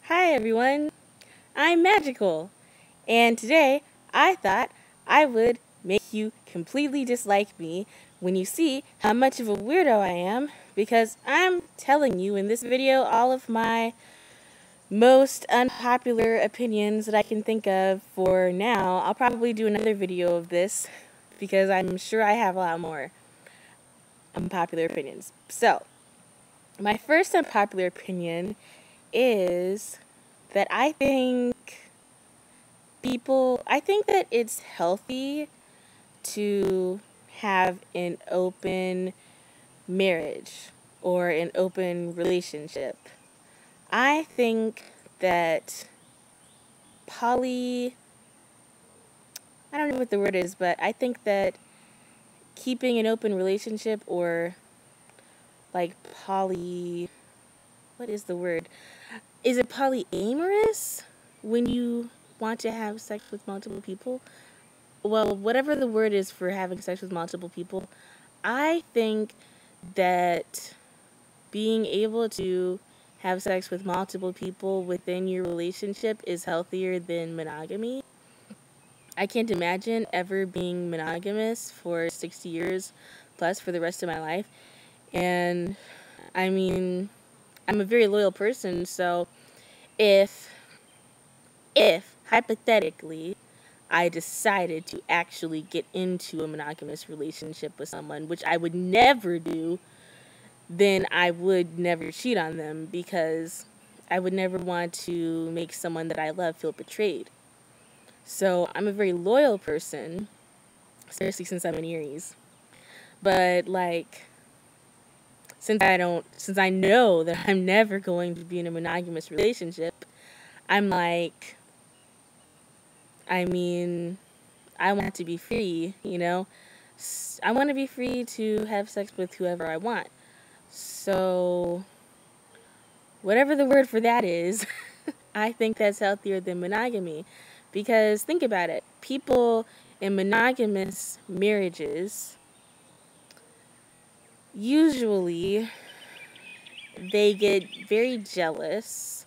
Hi everyone, I'm Magical, and today I thought I would make you completely dislike me when you see how much of a weirdo I am, because I'm telling you in this video all of my most unpopular opinions that I can think of for now. I'll probably do another video of this because I'm sure I have a lot more unpopular opinions. So, my first unpopular opinion is that I think that it's healthy to have an open marriage or an open relationship. I think that poly, I don't know what the word is, but I think that keeping an open relationship or like what is the word? Is it polyamorous when you want to have sex with multiple people? Well, whatever the word is for having sex with multiple people, I think that being able to have sex with multiple people within your relationship is healthier than monogamy. I can't imagine ever being monogamous for 60 years plus for the rest of my life. And I mean, I'm a very loyal person, so if hypothetically I decided to actually get into a monogamous relationship with someone, which I would never do, then I would never cheat on them because I would never want to make someone that I love feel betrayed. So I'm a very loyal person, especially since I'm an Aries. But like, since I know that I'm never going to be in a monogamous relationship, I'm like, I mean, I want to be free, you know? I want to be free to have sex with whoever I want. So, whatever the word for that is, I think that's healthier than monogamy. Because think about it. People in monogamous marriages, usually, they get very jealous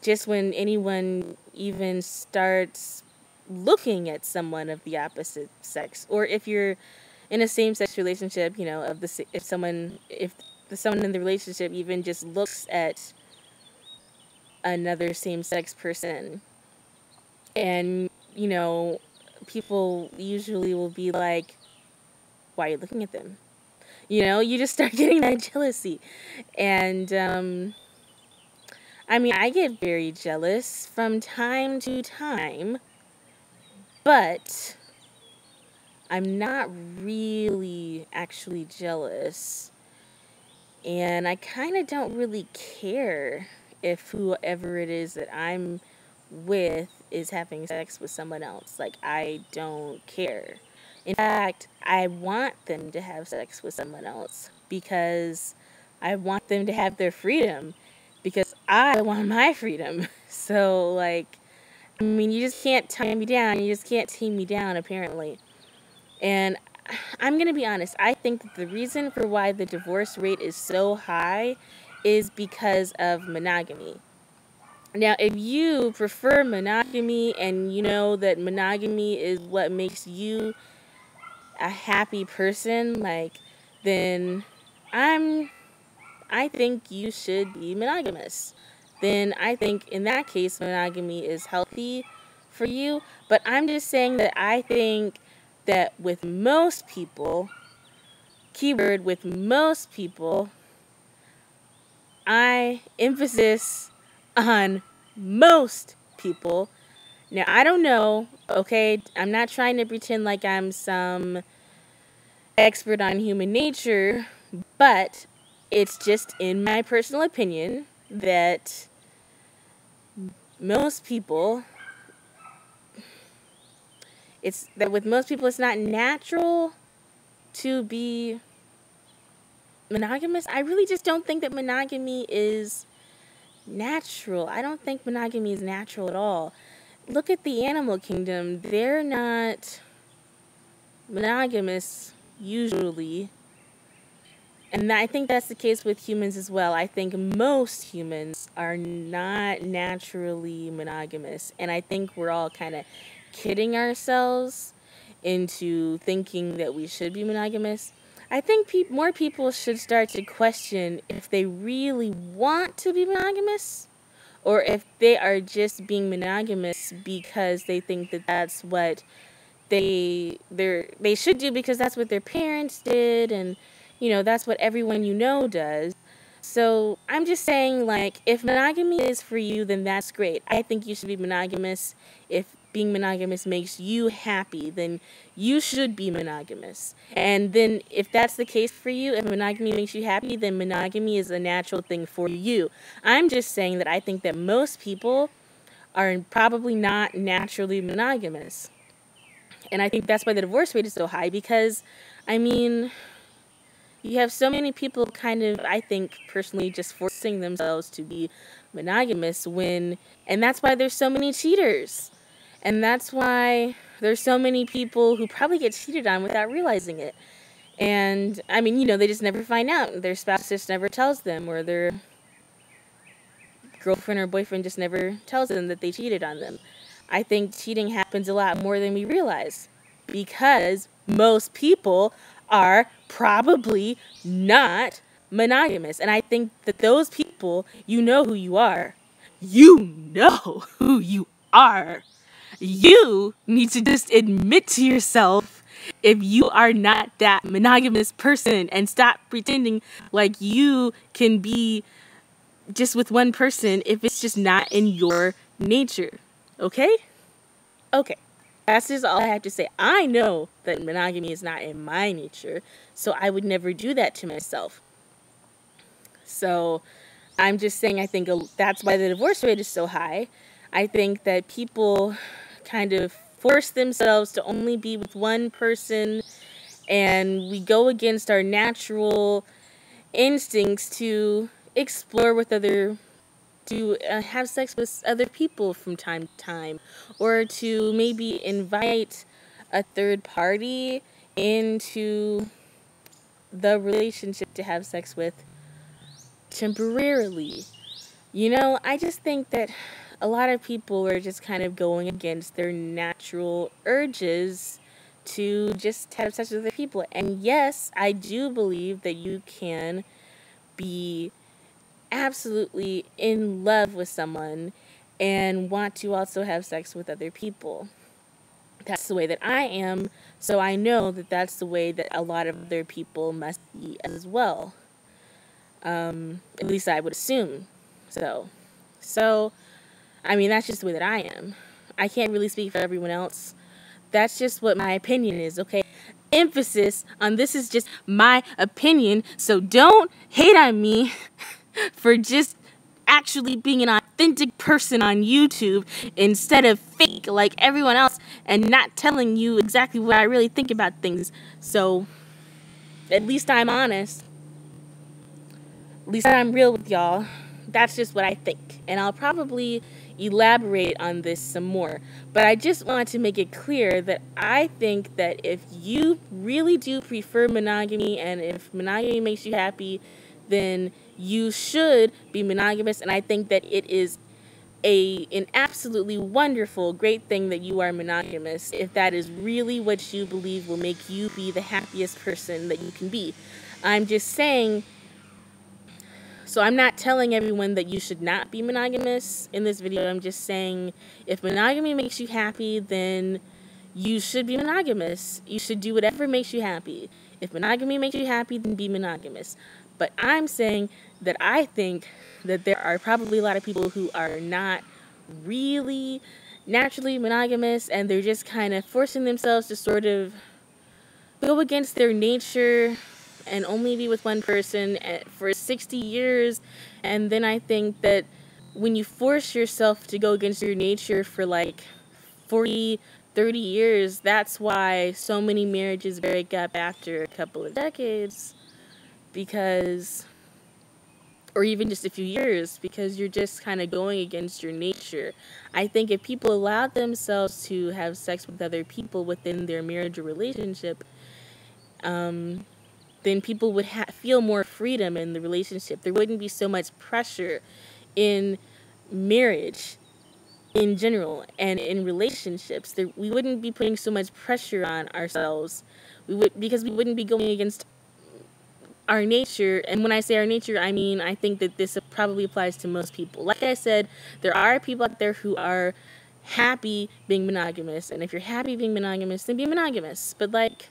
just when anyone even starts looking at someone of the opposite sex, or if you're in a same-sex relationship, you know, if the someone in the relationship even just looks at another same-sex person, and you know, people usually will be like, "Why are you looking at them?" You know, you just start getting that jealousy, and I mean, I get very jealous from time to time, but I'm not really actually jealous. And I kind of don't really care if whoever it is that I'm with is having sex with someone else. Like, I don't care. In fact, I want them to have sex with someone else because I want them to have their freedom because I want my freedom. So, like, I mean, you just can't tie me down. You just can't tame me down, apparently. And I'm going to be honest. I think that the reason for why the divorce rate is so high is because of monogamy. Now, if you prefer monogamy and you know that monogamy is what makes you a happy person, like, then I think you should be monogamous. Then I think in that case, monogamy is healthy for you. But I'm just saying that I think that with most people, keyword with most people, I emphasis on most people. Now, I don't know, okay? I'm not trying to pretend like I'm some expert on human nature, but it's just in my personal opinion that most people, with most people, it's not natural to be monogamous. I really just don't think that monogamy is natural. I don't think monogamy is natural at all. Look at the animal kingdom. They're not monogamous usually. And I think that's the case with humans as well. I think most humans are not naturally monogamous. And I think we're all kind of kidding ourselves into thinking that we should be monogamous. I think more people should start to question if they really want to be monogamous, or if they are just being monogamous because they think that that's what they should do, because that's what their parents did, and that's what everyone does. So I'm just saying, like, if monogamy is for you, then that's great. I think you should be monogamous. If being monogamous makes you happy, then you should be monogamous. And then if that's the case for you, if monogamy makes you happy, then monogamy is a natural thing for you. I'm just saying that I think that most people are probably not naturally monogamous. And I think that's why the divorce rate is so high, because, I mean, you have so many people kind of, I think, personally just forcing themselves to be monogamous and that's why there's so many cheaters. And that's why there's so many people who probably get cheated on without realizing it. And, I mean, they just never find out. Their spouse just never tells them, or their girlfriend or boyfriend just never tells them that they cheated on them. I think cheating happens a lot more than we realize, because most people are probably not monogamous. And I think that those people, you know who you are. You know who you are. You need to just admit to yourself if you are not that monogamous person, and stop pretending like you can be just with one person if it's just not in your nature. Okay? Okay. That's just all I have to say. I know that monogamy is not in my nature, so I would never do that to myself. So I'm just saying, I think that's why the divorce rate is so high. I think that people kind of force themselves to only be with one person, and we go against our natural instincts to explore with to have sex with other people from time to time, or to maybe invite a third party into the relationship to have sex with temporarily. I just think that a lot of people are just kind of going against their natural urges to just have sex with other people. And yes, I do believe that you can be absolutely in love with someone and want to also have sex with other people. That's the way that I am, so I know that that's the way that a lot of other people must be as well. At least I would assume so. I mean, that's just the way that I am. I can't really speak for everyone else. That's just what my opinion is, okay? Emphasis on this is just my opinion, so don't hate on me for just actually being an authentic person on YouTube instead of fake like everyone else, and not telling you exactly what I really think about things. So, at least I'm honest. At least I'm real with y'all. That's just what I think. And I'll probably elaborate on this some more. But I just want to make it clear that I think that if you really do prefer monogamy, and if monogamy makes you happy, then you should be monogamous. And I think that it is an absolutely wonderful, great thing that you are monogamous, if that is really what you believe will make you be the happiest person that you can be. I'm just saying. So I'm not telling everyone that you should not be monogamous in this video. I'm just saying, if monogamy makes you happy, then you should be monogamous. You should do whatever makes you happy. If monogamy makes you happy, then be monogamous. But I'm saying that I think that there are probably a lot of people who are not really naturally monogamous, and they're just kind of forcing themselves to sort of go against their nature and only be with one person for 60 years. And then I think that when you force yourself to go against your nature for like 40, 30 years, that's why so many marriages break up after a couple of decades, because, or even just a few years, because you're just kind of going against your nature. I think if people allowed themselves to have sex with other people within their marriage or relationship, then people would feel more freedom in the relationship. There wouldn't be so much pressure in marriage in general and in relationships. We wouldn't be putting so much pressure on ourselves. Because we wouldn't be going against our nature. And when I say our nature, I mean, I think that this probably applies to most people. Like I said, there are people out there who are happy being monogamous. And if you're happy being monogamous, then be monogamous. But like,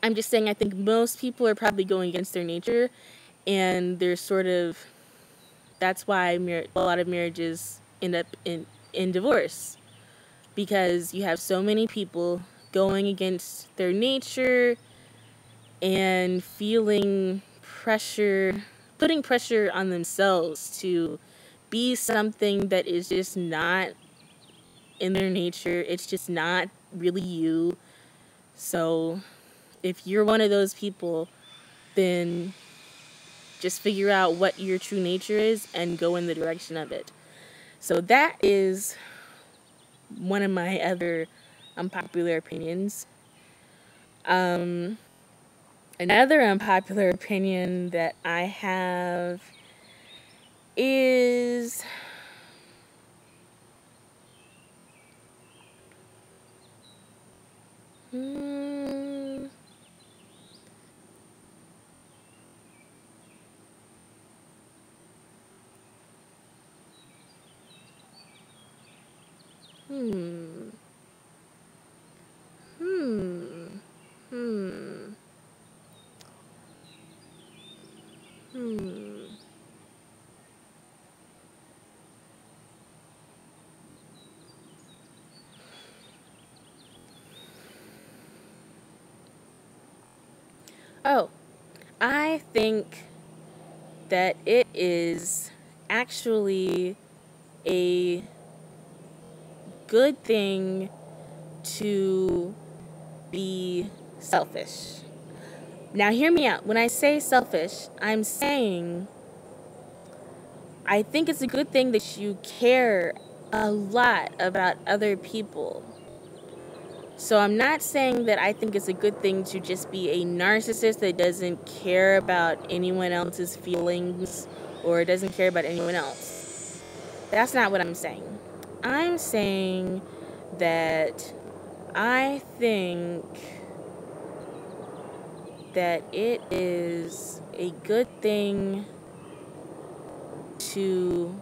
I'm just saying, I think most people are probably going against their nature, and they're sort of, that's why a lot of marriages end up in divorce, because you have so many people going against their nature and feeling pressure, putting pressure on themselves to be something that is just not in their nature. It's just not really you. So if you're one of those people, then just figure out what your true nature is and go in the direction of it. So that is one of my other unpopular opinions. Another unpopular opinion that I have is oh, I think that it is actually a good thing to be selfish. Now, hear me out. When I say selfish, I'm saying I think it's a good thing that you care a lot about other people. So I'm not saying that I think it's a good thing to just be a narcissist that doesn't care about anyone else's feelings or doesn't care about anyone else. That's not what I'm saying. I'm saying that I think that it is a good thing to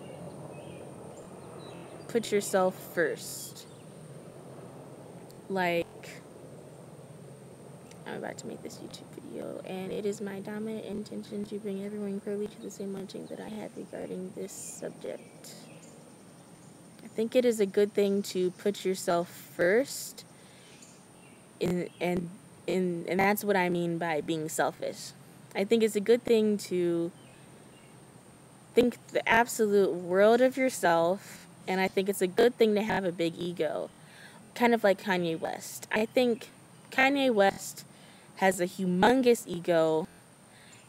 put yourself first. Like, I'm about to make this YouTube video, and it is my dominant intention to bring everyone clearly to the same munching that I have regarding this subject. I think it is a good thing to put yourself first, and that's what I mean by being selfish. I think it's a good thing to think the absolute world of yourself, and I think it's a good thing to have a big ego. Kind of like Kanye West. I think Kanye West has a humongous ego.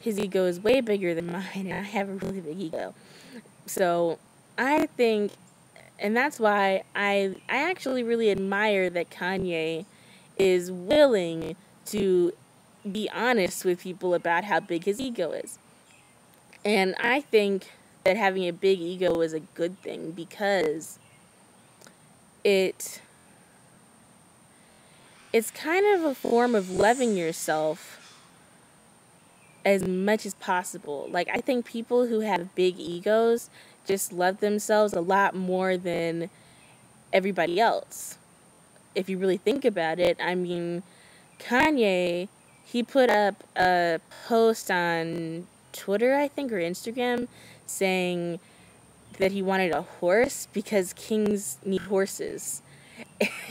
His ego is way bigger than mine, and I have a really big ego. So I think, and that's why I actually really admire that Kanye is willing to be honest with people about how big his ego is. And I think that having a big ego is a good thing, because it's kind of a form of loving yourself as much as possible. Like, I think people who have big egos just love themselves a lot more than everybody else. If you really think about it, I mean, Kanye, he put up a post on Twitter, I think, or Instagram, saying that he wanted a horse because kings need horses.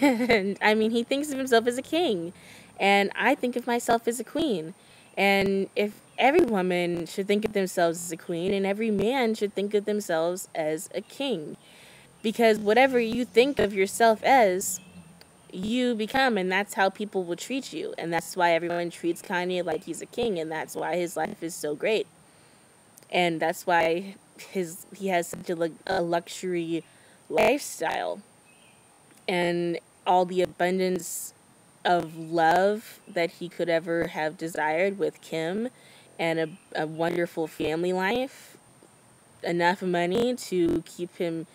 And I mean, he thinks of himself as a king, and I think of myself as a queen. And if every woman should think of themselves as a queen, and every man should think of themselves as a king, because whatever you think of yourself as, you become, and that's how people will treat you. And that's why everyone treats Kanye like he's a king, and that's why his life is so great, and that's why he has such a luxury lifestyle, and all the abundance of love that he could ever have desired with Kim, and a wonderful family life, enough money to keep him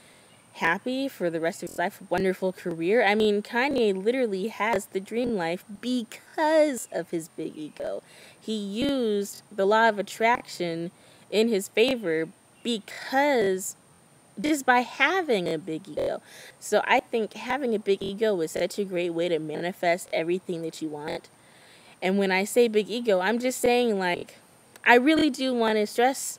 happy for the rest of his life, wonderful career. I mean, Kanye literally has the dream life because of his big ego. He used the law of attraction in his favor because just by having a big ego. So I think having a big ego is such a great way to manifest everything that you want. And when I say big ego, I'm just saying, like, I really do want to stress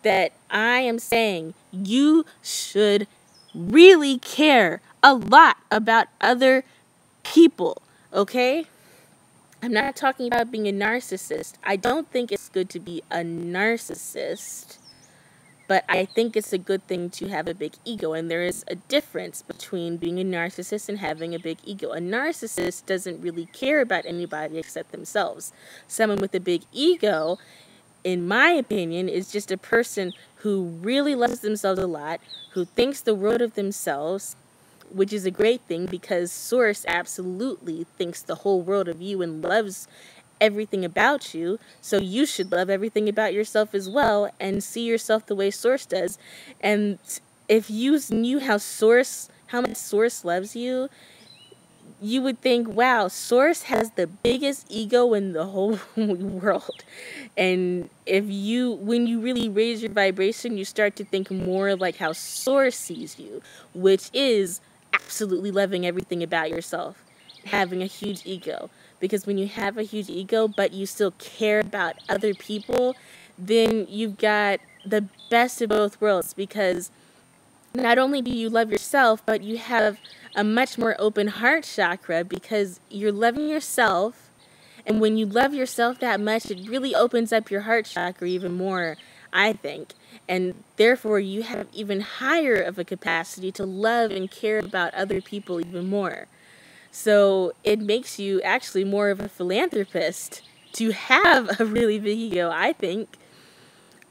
that I am saying you should really care a lot about other people, okay? I'm not talking about being a narcissist. I don't think it's good to be a narcissist, but I think it's a good thing to have a big ego, and there is a difference between being a narcissist and having a big ego. A narcissist doesn't really care about anybody except themselves. Someone with a big ego, in my opinion, is just a person who really loves themselves a lot, who thinks the world of themselves, which is a great thing because Source absolutely thinks the whole world of you and loves everything about you. So you should love everything about yourself as well and see yourself the way Source does. And if you knew how much Source loves you, you would think, wow, Source has the biggest ego in the whole world. And when you really raise your vibration, you start to think more like how Source sees you, which is absolutely loving everything about yourself, having a huge ego. Because when you have a huge ego, but you still care about other people, then you've got the best of both worlds, because not only do you love yourself, but you have a much more open heart chakra because you're loving yourself. And when you love yourself that much, it really opens up your heart chakra even more, I think. And therefore, you have even higher of a capacity to love and care about other people even more. So it makes you actually more of a philanthropist to have a really big ego, I think.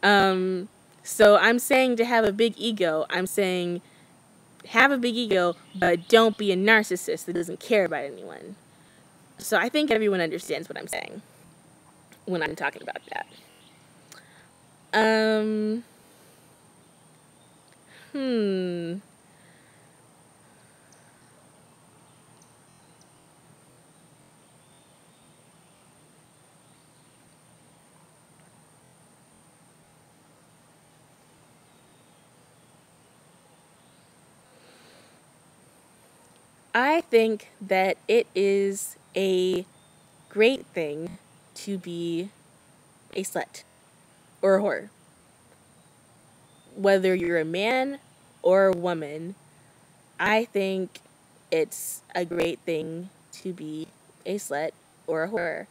So I'm saying to have a big ego, I'm saying have a big ego, but don't be a narcissist that doesn't care about anyone. So I think everyone understands what I'm saying when I'm talking about that. Um, hmm. I think that it is a great thing to be a slut or a whore. Whether you're a man or a woman, I think it's a great thing to be a slut or a whore.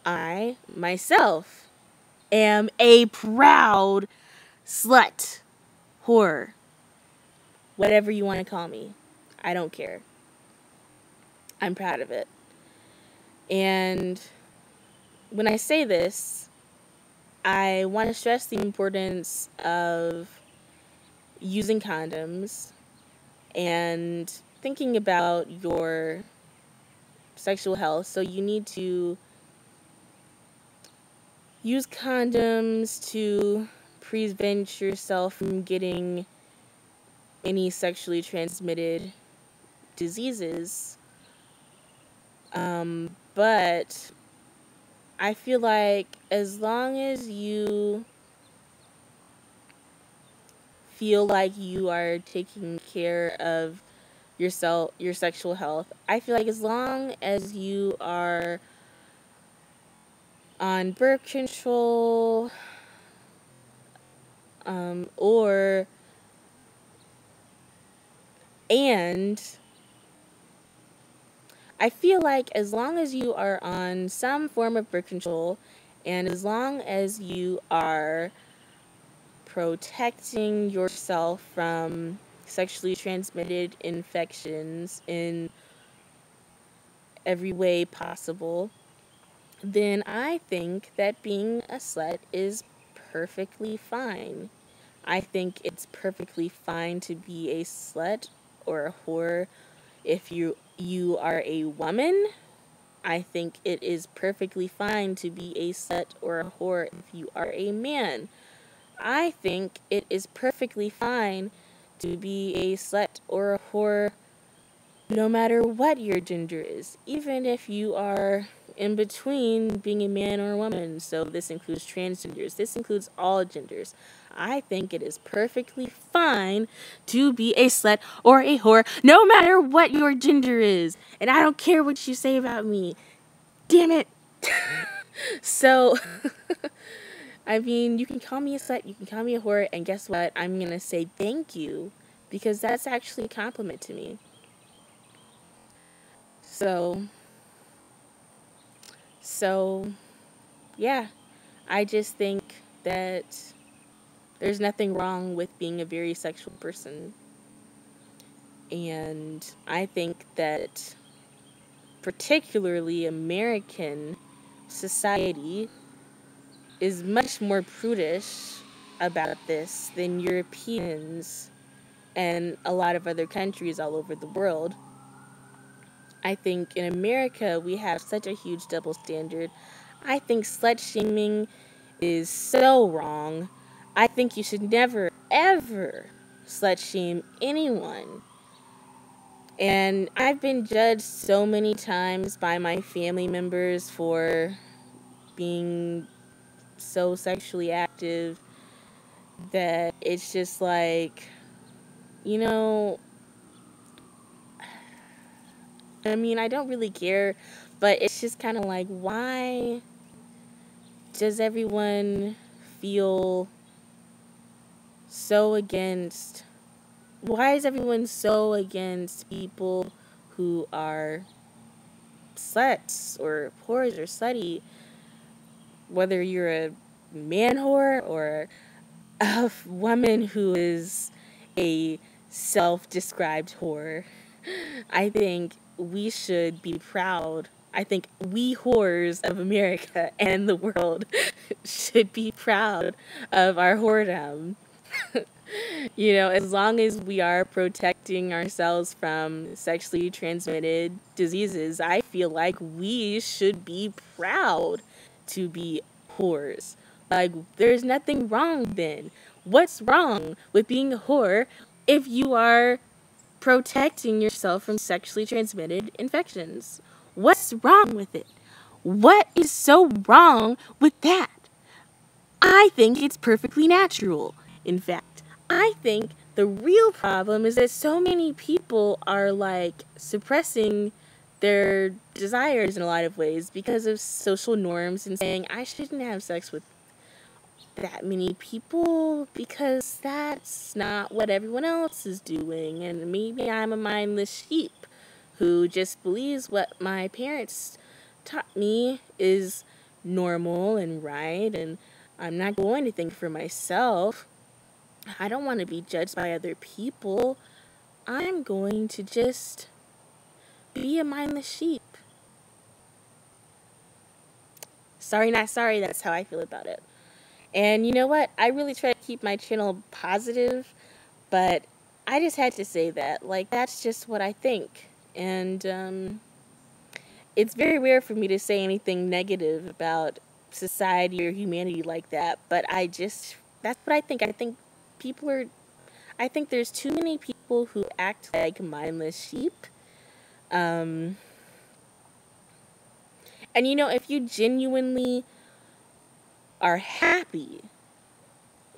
I, myself, am a proud slut, whore, whatever you want to call me. I don't care. I'm proud of it. And when I say this, I want to stress the importance of using condoms and thinking about your sexual health. So you need to use condoms to prevent yourself from getting any sexually transmitted diseases. But I feel like as long as you feel like you are taking care of yourself, your sexual health, I feel like as long as you are on birth control, or and I feel like as long as you are on some form of birth control, and as long as you are protecting yourself from sexually transmitted infections in every way possible, then I think that being a slut is perfectly fine. I think it's perfectly fine to be a slut or a whore if you are a woman. I think it is perfectly fine to be a slut or a whore if you are a man. I think it is perfectly fine to be a slut or a whore no matter what your gender is, even if you are in between being a man or a woman. So this includes transgenders, this includes all genders. I think it is perfectly fine to be a slut or a whore no matter what your gender is. And I don't care what you say about me. Damn it. So, I mean, you can call me a slut, you can call me a whore, and guess what? I'm going to say thank you because that's actually a compliment to me. So, yeah, I just think that there's nothing wrong with being a very sexual person. And I think that particularly American society is much more prudish about this than Europeans and a lot of other countries all over the world. I think in America we have such a huge double standard. I think slut shaming is so wrong. I think you should never, ever slut shame anyone. And I've been judged so many times by my family members for being so sexually active that it's just like, you know, I mean, I don't really care, but it's just kind of like, why does everyone feel so against, why is everyone so against people who are sluts or whores or slutty, whether you're a man whore or a woman who is a self-described whore? I think we should be proud. I think we whores of America and the world should be proud of our whoredom. You know, as long as we are protecting ourselves from sexually transmitted diseases, I feel like we should be proud to be whores. Like, there's nothing wrong then. What's wrong with being a whore if you are protecting yourself from sexually transmitted infections? What's wrong with it? What is so wrong with that? I think it's perfectly natural. In fact, I think the real problem is that so many people are like suppressing their desires in a lot of ways because of social norms and saying, I shouldn't have sex with that many people because that's not what everyone else is doing, and maybe I'm a mindless sheep who just believes what my parents taught me is normal and right, and I'm not going to think for myself. I don't want to be judged by other people. I'm going to just be a mindless sheep. Sorry, not sorry, that's how I feel about it. And you know what? I really try to keep my channel positive, but I just had to say that. Like, that's just what I think. And it's very rare for me to say anything negative about society or humanity like that, but that's what I think. I think there's too many people who act like mindless sheep. And you know, if you genuinely are happy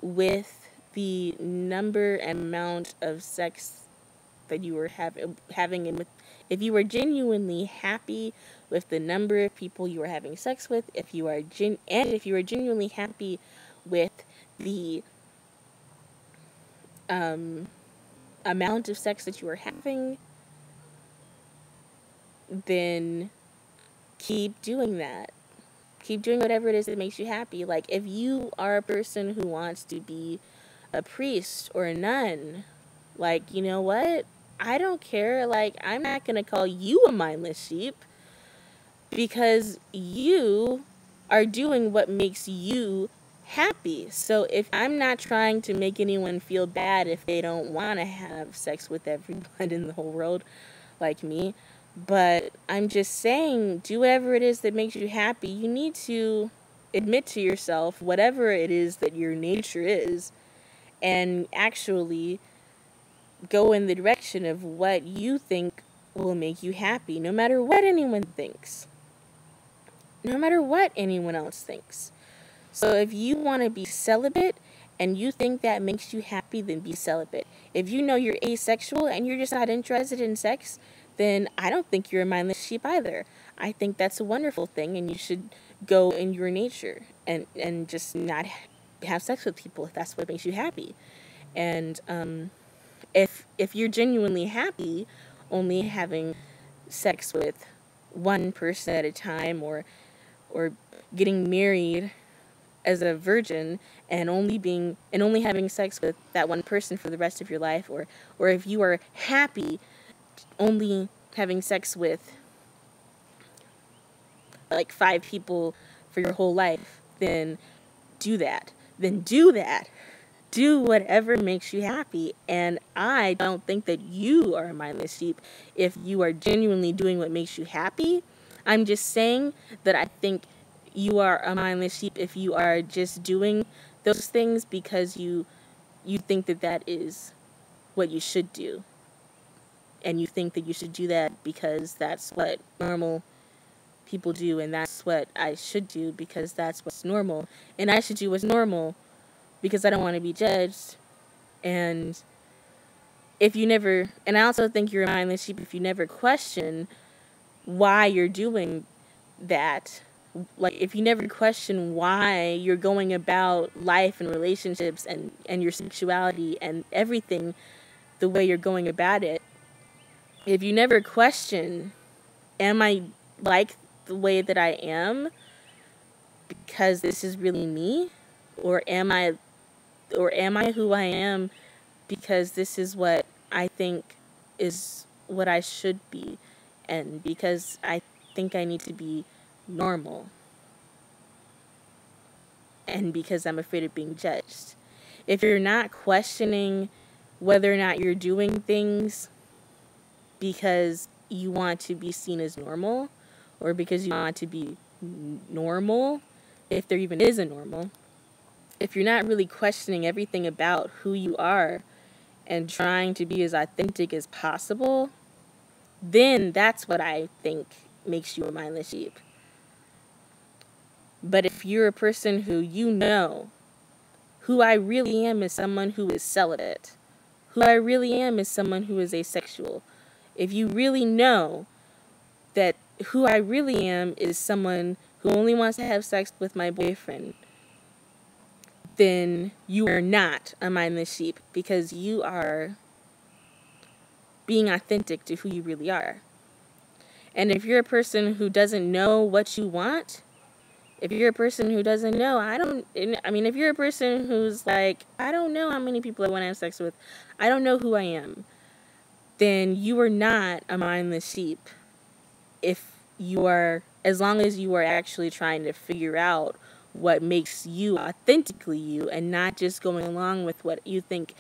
with the number and amount of sex that you were having, and if you were genuinely happy with the number of people you were having sex with, if you are genuinely happy with the amount of sex that you are having, then keep doing that. Keep doing whatever it is that makes you happy. Like, if you are a person who wants to be a priest or a nun, like, you know what? I don't care. Like, I'm not going to call you a mindless sheep because you are doing what makes you happy. So if I'm not trying to make anyone feel bad if they don't want to have sex with everyone in the whole world like me, But I'm just saying, do whatever it is that makes you happy. You need to admit to yourself whatever it is that your nature is and actually go in the direction of what you think will make you happy, no matter what anyone thinks, no matter what anyone else thinks. So if you want to be celibate and you think that makes you happy, then be celibate. If you know you're asexual and you're just not interested in sex, then I don't think you're a mindless sheep either. I think that's a wonderful thing, and you should go in your nature and just not have sex with people if that's what makes you happy. And if you're genuinely happy only having sex with one person at a time, or getting married as a virgin and only having sex with that one person for the rest of your life, or if you are happy only having sex with like 5 people for your whole life, then do that. Do whatever makes you happy. And I don't think that you are a mindless sheep if you are genuinely doing what makes you happy. I'm just saying that I think you are a mindless sheep if you are just doing those things because you think that that is what you should do. And you think that you should do that because that's what normal people do, and that's what I should do because that's what's normal. And I should do what's normal because I don't want to be judged. And and I also think you're a mindless sheep if you never question why you're doing that. Like, if you never question why you're going about life and relationships and your sexuality and everything the way you're going about it, if you never question, am I like the way that I am because this is really me? Or am I who I am because this is what I think is what I should be, and because I think I need to be normal, and because I'm afraid of being judged? If you're not questioning whether or not you're doing things because you want to be seen as normal, or because you want to be normal, if there even is a normal, if you're not really questioning everything about who you are and trying to be as authentic as possible, then that's what I think makes you a mindless sheep. But if you're a person who who I really am is someone who is celibate, who I really am is someone who is asexual, if you really know that who I really am is someone who only wants to have sex with my boyfriend, then you are not a mindless sheep because you are being authentic to who you really are. And if you're a person who doesn't know what you want, if you're a person who doesn't know, if you're a person who's like, I don't know how many people I want to have sex with, I don't know who I am, then you are not a mindless sheep. As long as you are actually trying to figure out what makes you authentically you and not just going along with what you think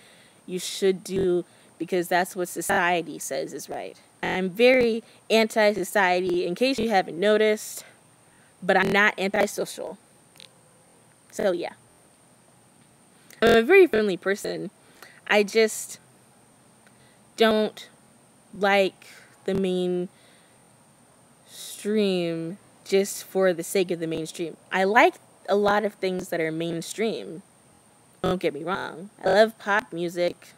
you should do because that's what society says is right. I'm very anti-society, in case you haven't noticed, but I'm not anti-social. So yeah. I'm a very friendly person. I just don't like the mainstream just for the sake of the mainstream. I like a lot of things that are mainstream. Don't get me wrong. I love pop music.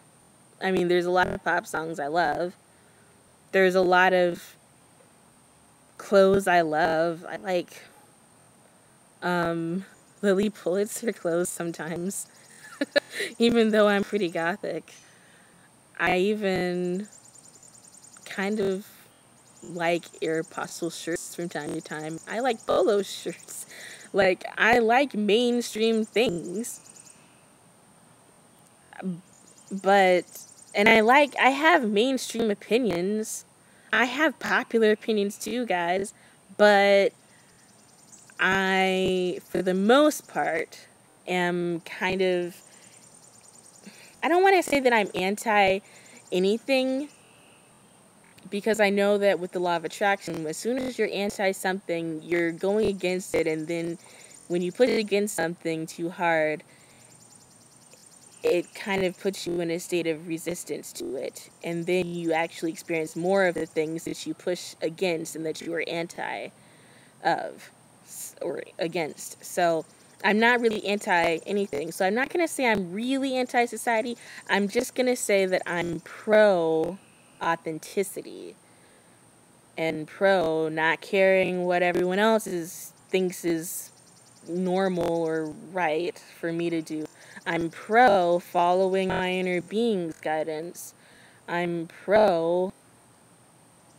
I mean, there's a lot of pop songs I love. There's a lot of clothes I love. I like Lily Pulitzer clothes sometimes. Even though I'm pretty gothic. I even kind of like Aeropostale shirts from time to time. I like polo shirts. Like, I like mainstream things. But, I have mainstream opinions. I have popular opinions too, guys. But I, for the most part, am kind of, I don't want to say that I'm anti anything, because I know that with the law of attraction, as soon as you're anti something, you're going against it, and then when you put it against something too hard, it kind of puts you in a state of resistance to it, and then you actually experience more of the things that you push against and that you are anti of or against. So I'm not really anti anything. So I'm not going to say I'm really anti society. I'm just going to say that I'm pro authenticity and pro not caring what everyone else thinks is normal or right for me to do. I'm pro following my inner being's guidance. I'm pro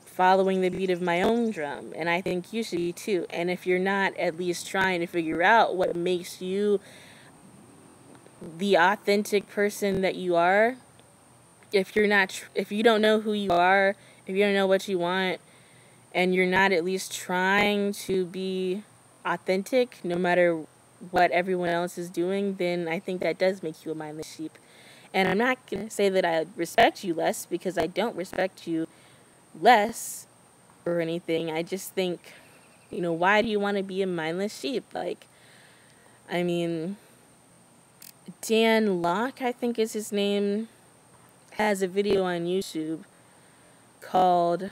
following the beat of my own drum, and I think you should be too. And if you're not at least trying to figure out what makes you the authentic person that you are, if you don't know who you are, if you don't know what you want, and you're not at least trying to be authentic no matter what everyone else is doing, then I think that does make you a mindless sheep. And I'm not going to say that I respect you less, because I don't respect you less or anything. I just think, why do you want to be a mindless sheep? Like, I mean, Dan Locke, I think is his name, has a video on YouTube called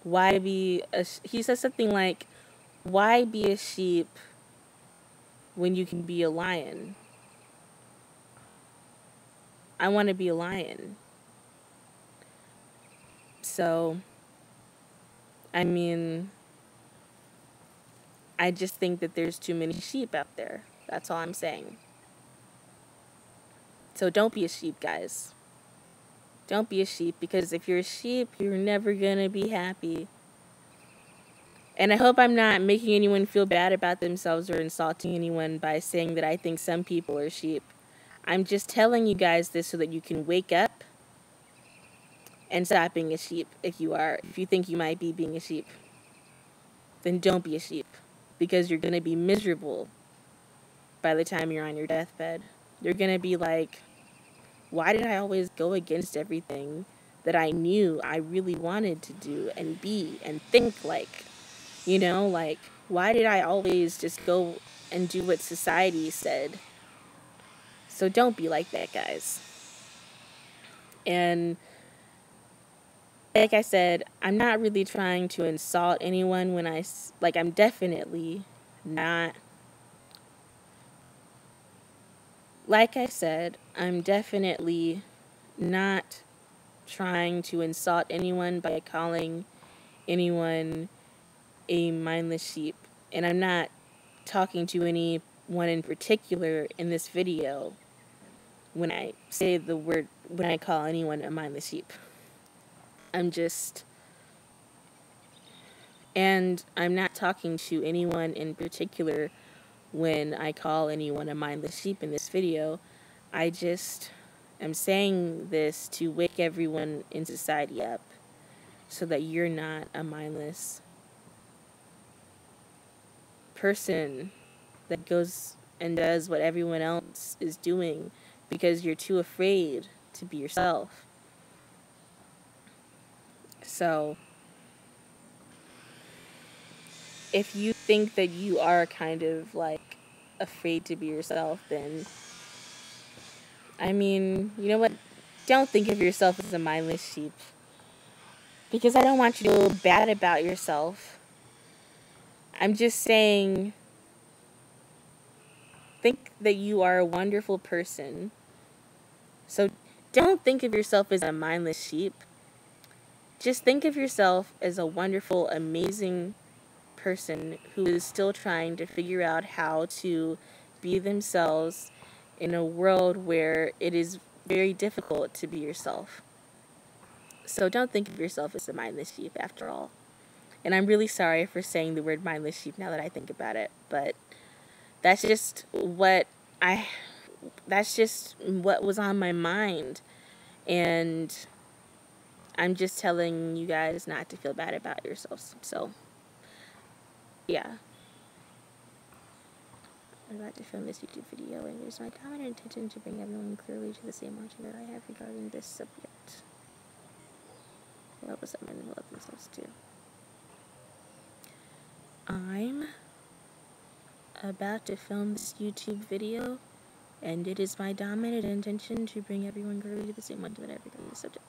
he says something like, why be a sheep when you can be a lion? I want to be a lion. So, I mean, I just think that there's too many sheep out there. That's all I'm saying. So don't be a sheep, guys. Don't be a sheep, because if you're a sheep, you're never gonna be happy. And I hope I'm not making anyone feel bad about themselves or insulting anyone by saying that I think some people are sheep. I'm just telling you guys this so that you can wake up and stop being a sheep if you think you might be being a sheep. Then don't be a sheep, because you're going to be miserable by the time you're on your deathbed. You're going to be like, why did I always go against everything that I knew I really wanted to do and be and think like? Like, why did I always just go and do what society said? So don't be like that, guys. And like I said, I'm not really trying to insult anyone I'm definitely not. Like I said, I'm definitely not trying to insult anyone by calling anyone a mindless sheep. And I'm not talking to anyone in particular in this video when I call anyone a mindless sheep. And I'm not talking to anyone in particular when I call anyone a mindless sheep in this video. I just am saying this to wake everyone in society up so that you're not a mindless person that goes and does what everyone else is doing because you're too afraid to be yourself. So, if you think that you are kind of like afraid to be yourself, then, I mean, you know what? Don't think of yourself as a mindless sheep, because I don't want you to feel bad about yourself. I'm just saying, think that you are a wonderful person. So don't think of yourself as a mindless sheep. Just think of yourself as a wonderful, amazing person who is still trying to figure out how to be themselves in a world where it is very difficult to be yourself. So don't think of yourself as a mindless sheep after all. And I'm really sorry for saying the word mindless sheep now that I think about it, but that's just what was on my mind. And I'm just telling you guys not to feel bad about yourselves. So, yeah. I'm about to film this YouTube video, and it is my common intention to bring everyone clearly to the same logic that I have regarding this subject. What was someone who loved themselves too? I'm about to film this YouTube video, and it is my dominant intention to bring everyone girly to the same one that I regard the subject.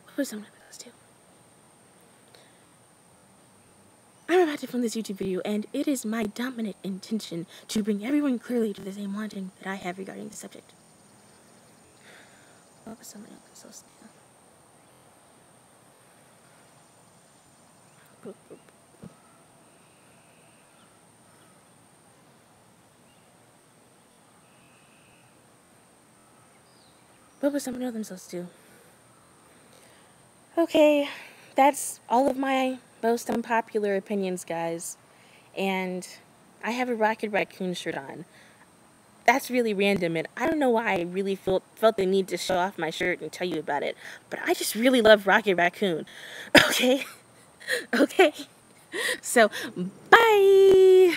What was someone who loved themselves too? I'm about to film this YouTube video, and it is my dominant intention to bring everyone clearly to the same wanting that I have regarding the subject. What was someone else so still? What was someone know themselves to? Okay, that's all of my most unpopular opinions, guys. And I have a Rocket Raccoon shirt on. That's really random, and I don't know why I really felt the need to show off my shirt and tell you about it, but I just really love Rocket Raccoon. Okay? Okay? So, bye!